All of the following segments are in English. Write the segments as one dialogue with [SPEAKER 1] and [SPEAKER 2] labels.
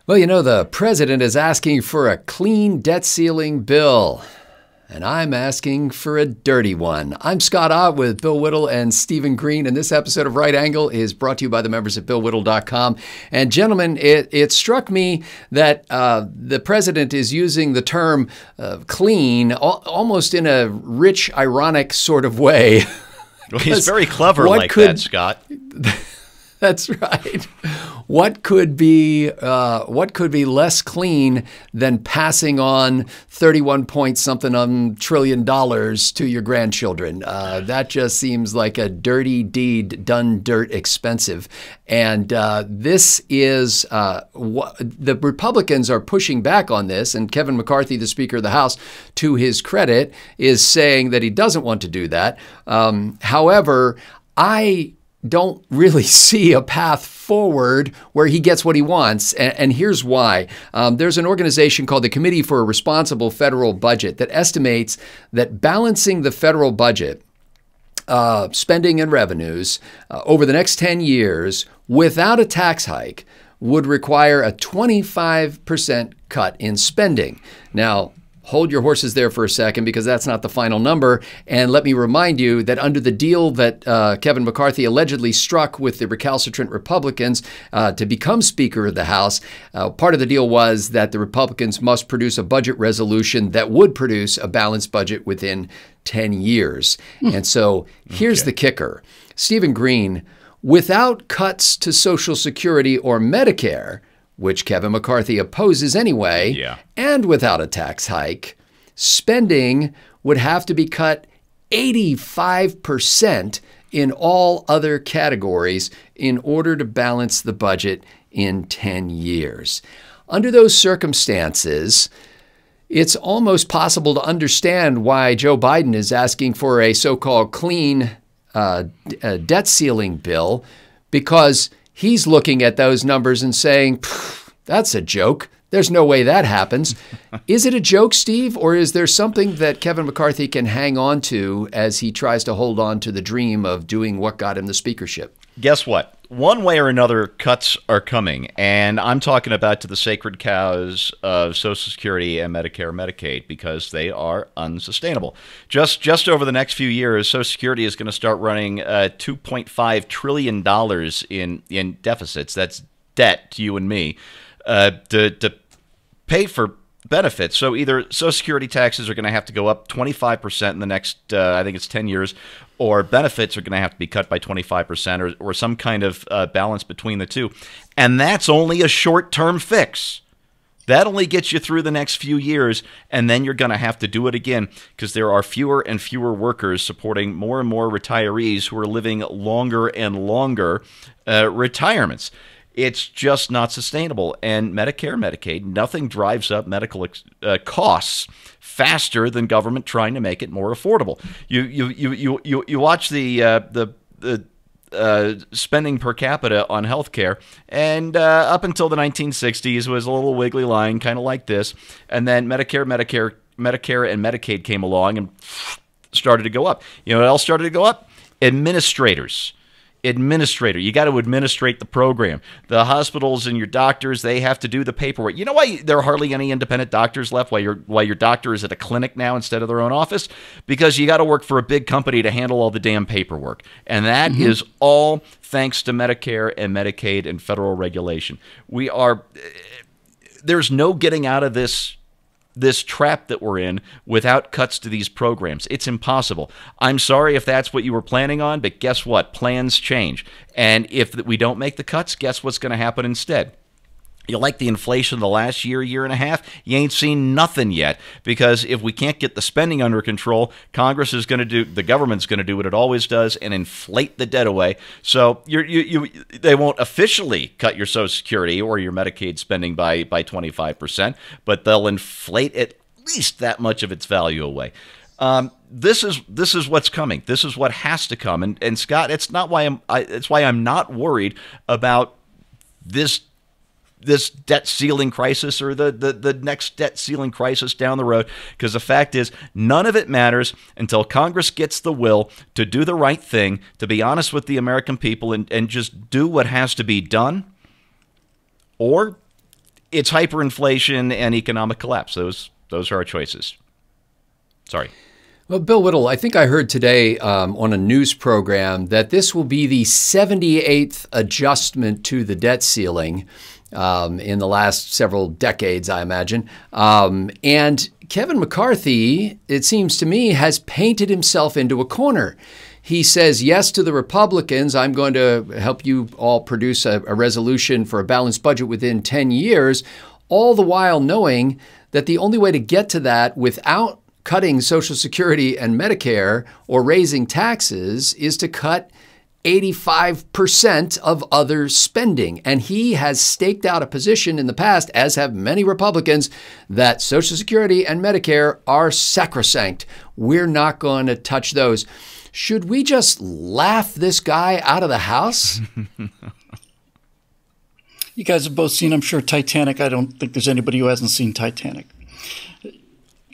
[SPEAKER 1] Well, the president is asking for a clean debt ceiling bill, and I'm asking for a dirty one. I'm Scott Ott with Bill Whittle and Stephen Green, and this episode of Right Angle is brought to you by the members at BillWhittle.com. And gentlemen, it struck me that the president is using the term clean almost in a rich, ironic sort of way.
[SPEAKER 2] Well, he's very clever like that, Scott.
[SPEAKER 1] That's right. What could be less clean than passing on 31 point something trillion dollars to your grandchildren? That just seems like a dirty deed done dirt expensive. And this is the Republicans are pushing back on this. And Kevin McCarthy, the Speaker of the House, to his credit, is saying that he doesn't want to do that. However, I don't really see a path forward where he gets what he wants. And here's why. There's an organization called the Committee for a Responsible Federal Budget that estimates that balancing the federal budget, spending and revenues over the next 10 years without a tax hike would require a 25% cut in spending. Now, hold your horses there for a second, because that's not the final number. And let me remind you that under the deal that Kevin McCarthy allegedly struck with the recalcitrant Republicans to become Speaker of the House, part of the deal was that the Republicans must produce a budget resolution that would produce a balanced budget within 10 years. And so here's the kicker. Stephen Green, without cuts to Social Security or Medicare, which Kevin McCarthy opposes anyway, and without a tax hike, spending would have to be cut 85% in all other categories in order to balance the budget in 10 years. Under those circumstances, it's almost possible to understand why Joe Biden is asking for a so-called clean debt ceiling bill, because he's looking at those numbers and saying, that's a joke. There's no way that happens. Is it a joke, Steve, or is there something that Kevin McCarthy can hang on to as he tries to hold on to the dream of doing what got him the speakership?
[SPEAKER 2] Guess what? One way or another, cuts are coming, and I'm talking about to the sacred cows of Social Security and Medicare and Medicaid, because they are unsustainable. Just over the next few years, Social Security is going to start running $2.5 trillion in deficits. That's debt to you and me to pay for benefits. So either Social Security taxes are going to have to go up 25% in the next, I think it's 10 years, or benefits are going to have to be cut by 25%, or some kind of balance between the two. And that's only a short-term fix. That only gets you through the next few years, and then you're going to have to do it again, because there are fewer and fewer workers supporting more and more retirees who are living longer and longer retirements. It's just not sustainable. And Medicare, Medicaid, nothing drives up medical costs faster than government trying to make it more affordable. You watch the spending per capita on healthcare, and up until the 1960s was a little wiggly line, kind of like this, and then Medicare and Medicaid came along and started to go up. You know what else started to go up? Administrators. You got to administrate the program. The hospitals and your doctors, they have to do the paperwork. You know why there are hardly any independent doctors left? Why your doctor is at a clinic now instead of their own office? Because you got to work for a big company to handle all the damn paperwork. And that is all thanks to Medicare and Medicaid and federal regulation. There's no getting out of this trap that we're in without cuts to these programs. It's impossible. I'm sorry if that's what you were planning on, but guess what? Plans change. And if we don't make the cuts, guess what's going to happen instead? You like the inflation of the last year and a half? You ain't seen nothing yet, because if we can't get the spending under control, the government's going to do what it always does and inflate the debt away. So they won't officially cut your Social Security or your Medicaid spending by 25%, but they'll inflate at least that much of its value away. This is what's coming. This is what has to come. And Scott, it's why I'm not worried about this debt ceiling crisis or the next debt ceiling crisis down the road, because the fact is none of it matters until Congress gets the will to do the right thing, to be honest with the American people and just do what has to be done, or it's hyperinflation and economic collapse. Those are our choices. Sorry.
[SPEAKER 1] Well, Bill Whittle, I think I heard today on a news program that this will be the 78th adjustment to the debt ceiling in the last several decades, I imagine. And Kevin McCarthy, it seems to me, has painted himself into a corner. He says yes to the Republicans. I'm going to help you all produce a resolution for a balanced budget within 10 years, all the while knowing that the only way to get to that without cutting Social Security and Medicare or raising taxes is to cut 85% of other spending. And he has staked out a position in the past, as have many Republicans, that Social Security and Medicare are sacrosanct. We're not going to touch those. Should we just laugh this guy out of the house?
[SPEAKER 3] You guys have both seen, I'm sure, Titanic. I don't think there's anybody who hasn't seen Titanic.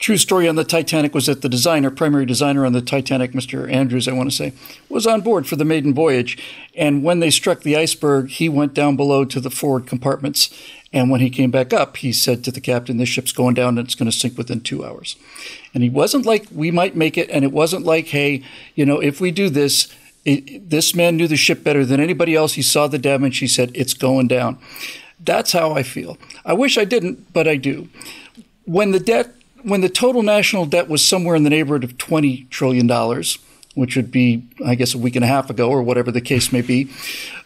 [SPEAKER 3] True story on the Titanic was that the primary designer on the Titanic, Mr. Andrews, I want to say, was on board for the maiden voyage. And when they struck the iceberg, he went down below to the forward compartments. And when he came back up, he said to the captain, this ship's going down and it's going to sink within 2 hours. And he wasn't like, we might make it. And it wasn't like, hey, if we do this, this man knew the ship better than anybody else. He saw the damage. He said, it's going down. That's how I feel. I wish I didn't, but I do. When the total national debt was somewhere in the neighborhood of $20 trillion, which would be, I guess, a week and a half ago or whatever the case may be.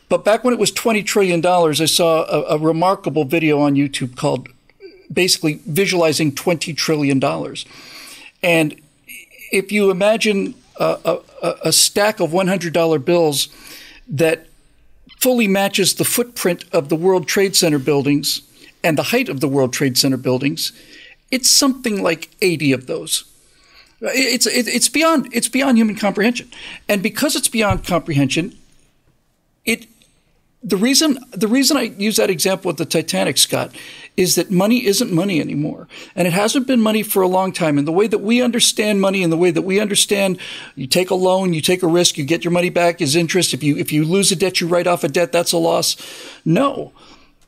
[SPEAKER 3] But back when it was $20 trillion, I saw a remarkable video on YouTube called basically visualizing $20 trillion. And if you imagine a stack of $100 bills that fully matches the footprint of the World Trade Center buildings and the height of the World Trade Center buildings, it's something like 80 of those. It's beyond human comprehension, and because it's beyond comprehension, the reason I use that example with the Titanic, Scott, is that money isn't money anymore, and it hasn't been money for a long time. And the way that we understand money, and the way that we understand, you take a loan, you take a risk, you get your money back as interest. If you lose a debt, you write off a debt. That's a loss. No.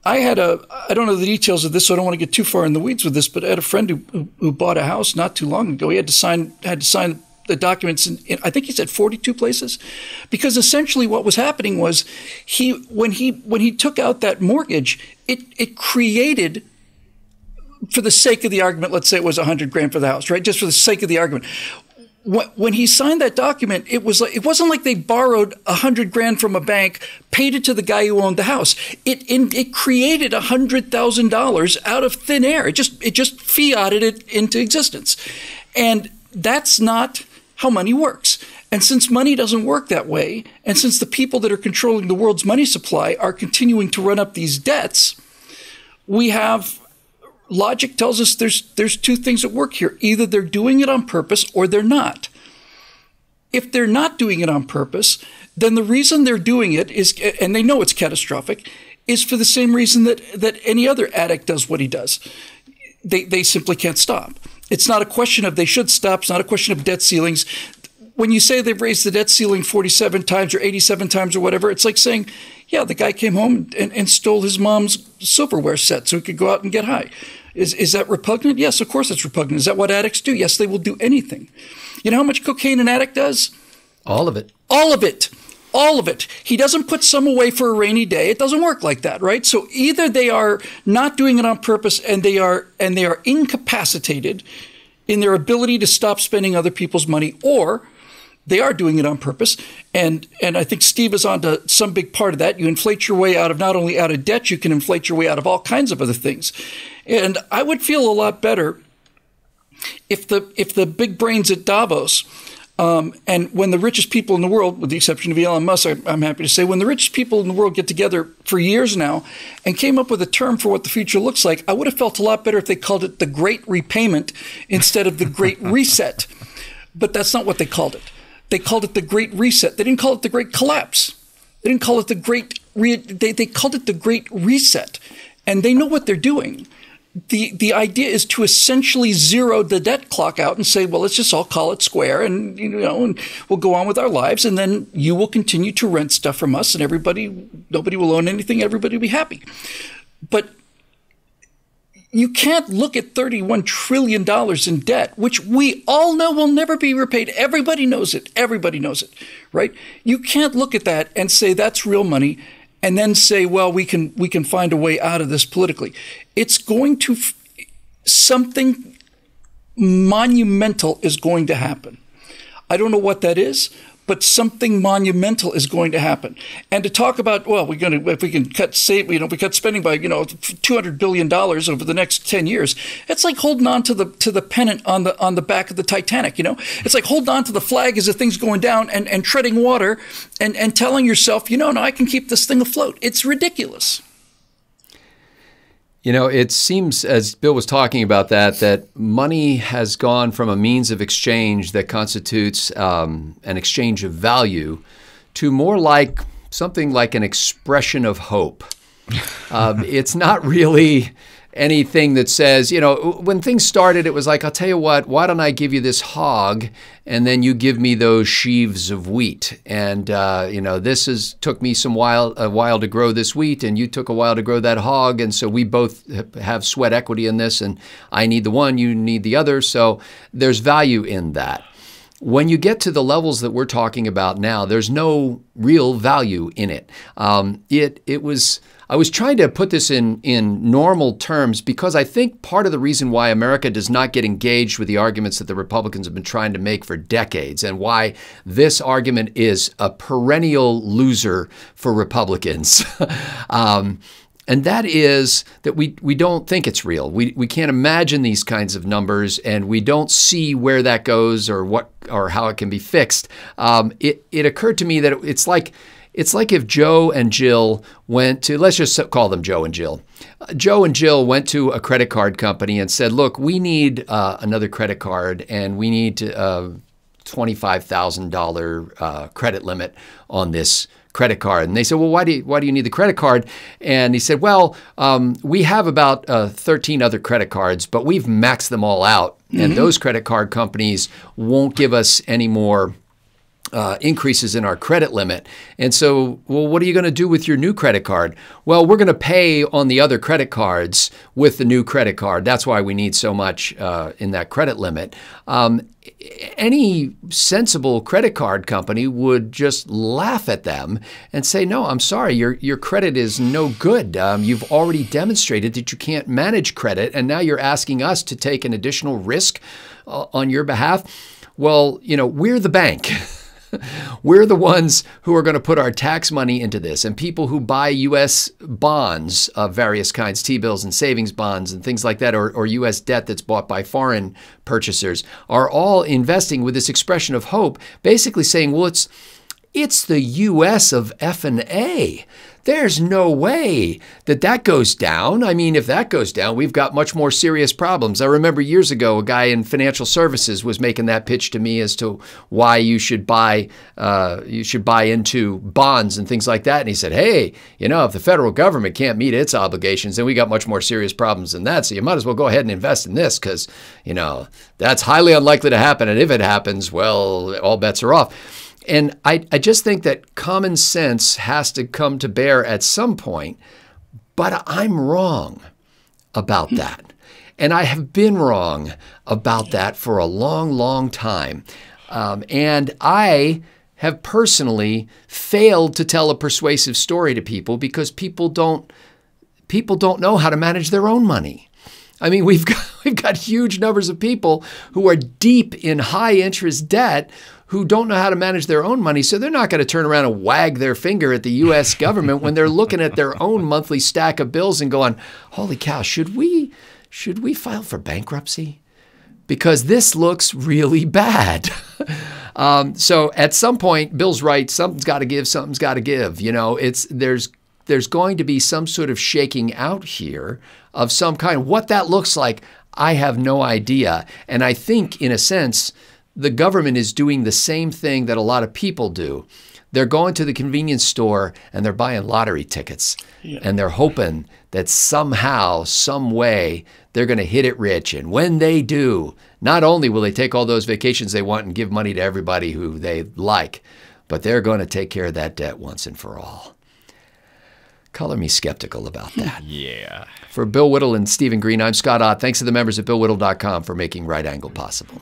[SPEAKER 3] I don't know the details of this, so I don't want to get too far in the weeds with this, but I had a friend who bought a house not too long ago. He had to sign the documents in I think he said 42 places, because essentially what was happening was when he took out that mortgage, it created, for the sake of the argument, let's say it was $100,000 for the house, right? Just for the sake of the argument. When he signed that document, it wasn't like they borrowed $100,000 from a bank, paid it to the guy who owned the house. It created $100,000 out of thin air. It just fiated it into existence, and that's not how money works. And since money doesn't work that way, and since the people that are controlling the world's money supply are continuing to run up these debts, we have. Logic tells us there's two things at work here. Either they're doing it on purpose or they're not. If they're not doing it on purpose, then the reason they're doing it is, and they know it's catastrophic, is for the same reason that any other addict does what he does. They simply can't stop. It's not a question of they should stop. It's not a question of debt ceilings. When you say they've raised the debt ceiling 47 times or 87 times or whatever, it's like saying, yeah, the guy came home and stole his mom's silverware set so he could go out and get high. Is that repugnant? Yes, of course it's repugnant. Is that what addicts do? Yes, they will do anything. You know how much cocaine an addict does?
[SPEAKER 1] All of it.
[SPEAKER 3] All of it. All of it. He doesn't put some away for a rainy day. It doesn't work like that, right? So either they are not doing it on purpose and they are incapacitated in their ability to stop spending other people's money, or they are doing it on purpose. And I think Steve is on to some big part of that. You inflate your way out of not only out of debt, you can inflate your way out of all kinds of other things. And I would feel a lot better if the big brains at Davos, and when the richest people in the world, with the exception of Elon Musk, I'm happy to say, when the richest people in the world get together for years now and came up with a term for what the future looks like, I would have felt a lot better if they called it the Great Repayment instead of the Great Reset. But that's not what they called it. They called it the Great Reset. They didn't call it the Great Collapse. They didn't call it the they called it the Great Reset. And they know what they're doing. The idea is to essentially zero the debt clock out and say, well, let's just all call it square, and and we'll go on with our lives, and then you will continue to rent stuff from us, and nobody will own anything, everybody will be happy. But you can't look at $31 trillion in debt, which we all know will never be repaid. Everybody knows it. Everybody knows it, right? You can't look at that and say that's real money and then say, well, we can find a way out of this politically. It's going to, something monumental is going to happen. I don't know what that is, but something monumental is going to happen. And to talk about, well, if we can cut spending by, $200 billion over the next 10 years, it's like holding on to the pennant on the back of the Titanic, It's like holding on to the flag as the thing's going down and treading water and telling yourself, no, I can keep this thing afloat. It's ridiculous.
[SPEAKER 1] It seems, as Bill was talking about that money has gone from a means of exchange that constitutes an exchange of value to more like something like an expression of hope. It's not really anything that says, when things started, it was like, I'll tell you what, why don't I give you this hog and then you give me those sheaves of wheat? And, this took me a while to grow this wheat and you took a while to grow that hog. And so we both have sweat equity in this and I need the one, you need the other. So there's value in that. When you get to the levels that we're talking about now, there's no real value in it. I was trying to put this in normal terms because I think part of the reason why America does not get engaged with the arguments that the Republicans have been trying to make for decades and why this argument is a perennial loser for Republicans. And that is that we don't think it's real. We can't imagine these kinds of numbers, and we don't see where that goes or how it can be fixed. It occurred to me that it's like if Joe and Jill went to, let's just call them Joe and Jill. Joe and Jill went to a credit card company and said, look, we need another credit card and we need $25,000 credit limit on this credit card. And they said, well, why do you need the credit card? And he said, well, we have about 13 other credit cards, but we've maxed them all out. Mm-hmm. And those credit card companies won't give us any more increases in our credit limit. And so, well, what are you going to do with your new credit card? Well, we're going to pay on the other credit cards with the new credit card. That's why we need so much in that credit limit. Any sensible credit card company would just laugh at them and say, no, I'm sorry, your credit is no good. You've already demonstrated that you can't manage credit, and now you're asking us to take an additional risk on your behalf. Well, we're the bank. We're the ones who are going to put our tax money into this, and people who buy U.S. bonds of various kinds, T-bills and savings bonds and things like that, or U.S. debt that's bought by foreign purchasers, are all investing with this expression of hope, basically saying, well, it's the U.S. of F&A. There's no way that goes down. I mean, if that goes down, we've got much more serious problems. I remember years ago, a guy in financial services was making that pitch to me as to why you should buy into bonds and things like that. And he said, hey, if the federal government can't meet its obligations, then we got much more serious problems than that. So you might as well go ahead and invest in this because, that's highly unlikely to happen. And if it happens, well, all bets are off. And I just think that common sense has to come to bear at some point, but I'm wrong about that. And I have been wrong about that for a long, long time. And I have personally failed to tell a persuasive story to people because people don't know how to manage their own money. I mean, we've got huge numbers of people who are deep in high interest debt who don't know how to manage their own money. So they're not going to turn around and wag their finger at the U.S. government when they're looking at their own monthly stack of bills and going, holy cow, should we file for bankruptcy? Because this looks really bad. So at some point, Bill's right, something's got to give, something's got to give. There's going to be some sort of shaking out here of some kind. What that looks like, I have no idea. And I think, in a sense, the government is doing the same thing that a lot of people do. They're going to the convenience store and they're buying lottery tickets. Yeah. And they're hoping that somehow, some way, they're going to hit it rich. And when they do, not only will they take all those vacations they want and give money to everybody who they like, but they're going to take care of that debt once and for all. Color me skeptical about that.
[SPEAKER 2] Yeah.
[SPEAKER 1] For Bill Whittle and Stephen Green, I'm Scott Ott. Thanks to the members at BillWhittle.com for making Right Angle possible.